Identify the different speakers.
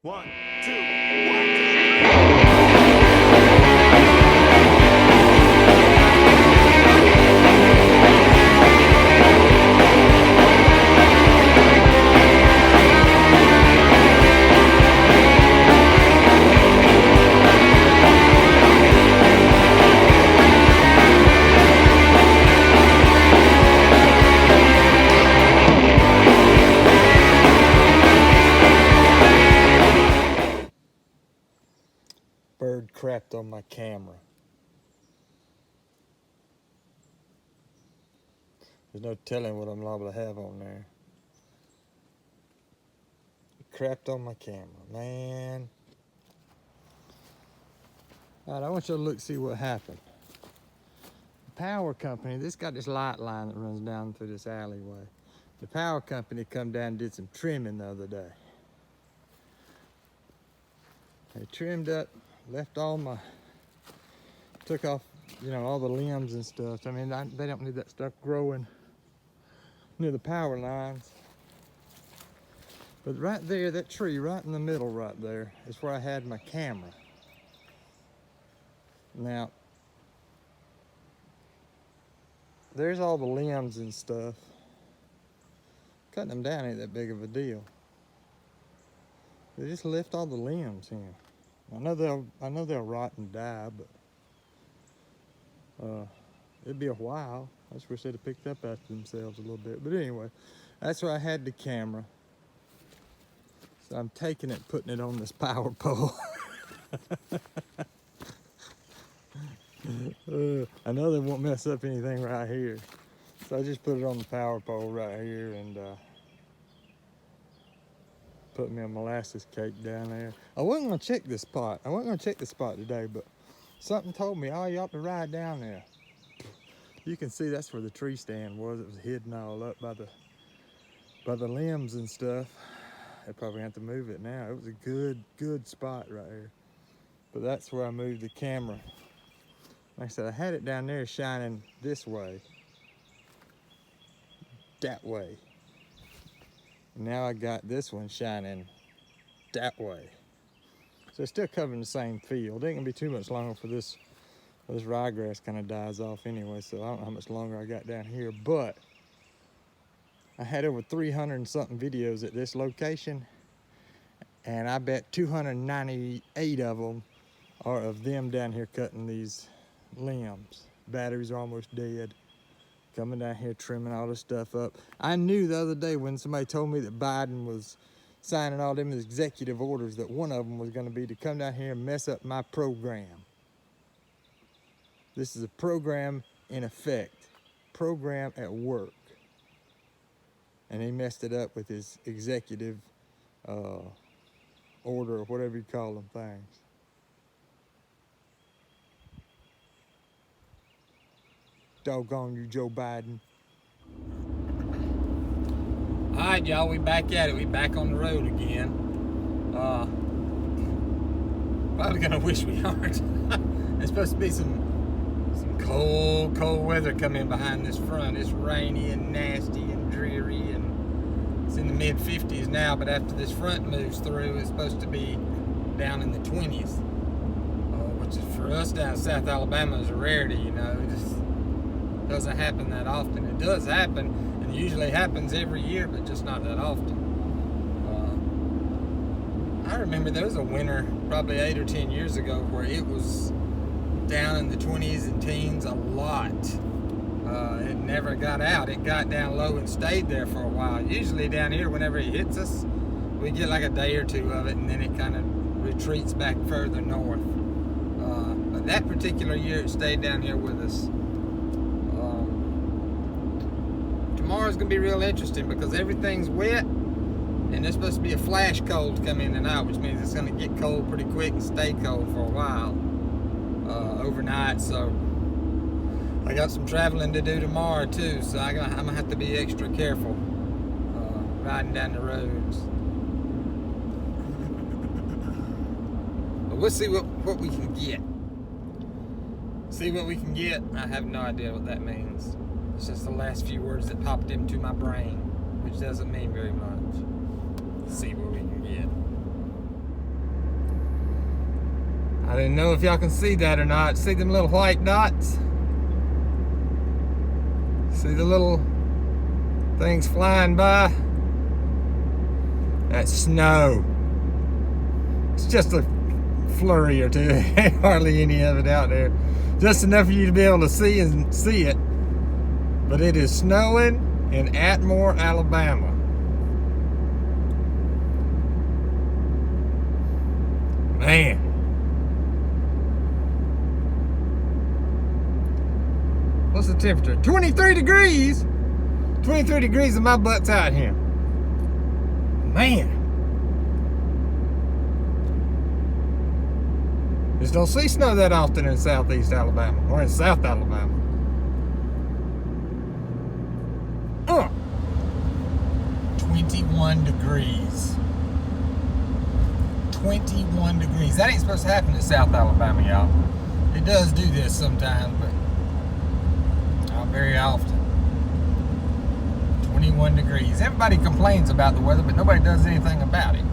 Speaker 1: One, two, 3.
Speaker 2: Bird crapped on my camera. There's no telling what I'm liable to have on there. It crapped on my camera, man. Alright, I want you to look see what happened. The power company, this got this light line that runs down through this alleyway. The power company come down and did some trimming the other day. They trimmed up, left all my, took off, all the limbs and stuff. I mean, they don't need that stuff growing near the power lines. But right there, that tree right in the middle right there is where I had my camera. Now, there's all the limbs and stuff. Cutting them down ain't that big of a deal. They just left all the limbs here. I know they'll rot and die, but it'd be a while. I just wish they'd have picked up after themselves a little bit. But anyway, that's where I had the camera. So I'm taking it, putting it on this power pole. I know they won't mess up anything right here. So I just put it on the power pole right here and put me a molasses cake down there. I wasn't gonna check this spot. I wasn't gonna check the spot today, but something told me, oh, you ought to ride down there. You can see that's where the tree stand was. It was hidden all up by the limbs and stuff. They probably have to move it now. It was a good spot right here. But that's where I moved the camera. Like I said, I had it down there shining this way, that way. Now I got this one shining that way. So it's still covering the same field. It ain't gonna be too much longer for this ryegrass kind of dies off anyway, so I don't know how much longer I got down here, but I had over 300 and something videos at this location, and I bet 298 of them are of them down here cutting these limbs. Batteries are almost dead. Coming down here trimming all this stuff up. I knew the other day when somebody told me that Biden was signing all them executive orders that one of them was going to be to come down here and mess up my program. This is a program in effect, program at work. And he messed it up with his executive order or whatever you call them things. Doggone you, Joe Biden. All right, y'all, we back at it. We back on the road again. Probably gonna wish we aren't. There's supposed to be some cold weather coming behind this front. It's rainy and nasty and dreary, and it's in the mid 50s now, but after this front moves through, it's supposed to be down in the 20s, which is for us down in South Alabama is a rarity, It just doesn't happen that often. It does happen, and it usually happens every year, but just not that often. I remember there was a winter probably 8 or 10 years ago where it was down in the 20s and teens a lot. It never got out. It got down low and stayed there for a while. Usually down here, whenever it hits us, we get like a day or two of it, and then it kind of retreats back further north. But that particular year, it stayed down here with us. Tomorrow's gonna be real interesting because everything's wet, and there's supposed to be a flash cold come in tonight, which means it's gonna get cold pretty quick and stay cold for a while overnight. So I got some traveling to do tomorrow too, so I'm gonna have to be extra careful riding down the roads. But we'll see what we can get. See what we can get. I have no idea what that means. It's just the last few words that popped into my brain, which doesn't mean very much. See what we can get. I didn't know if y'all can see that or not. See them little white dots? See the little things flying by? That's snow. It's just a flurry or two. Hardly any of it out there. Just enough for you to be able to see it. But it is snowing in Atmore, Alabama. Man. What's the temperature? 23 degrees! 23 degrees and my butt's out here. Man. Just don't see snow that often in southeast Alabama or in South Alabama. 21 degrees. 21 degrees. That ain't supposed to happen in South Alabama, y'all. It does do this sometimes, but not very often. 21 degrees. Everybody complains about the weather, but nobody does anything about it.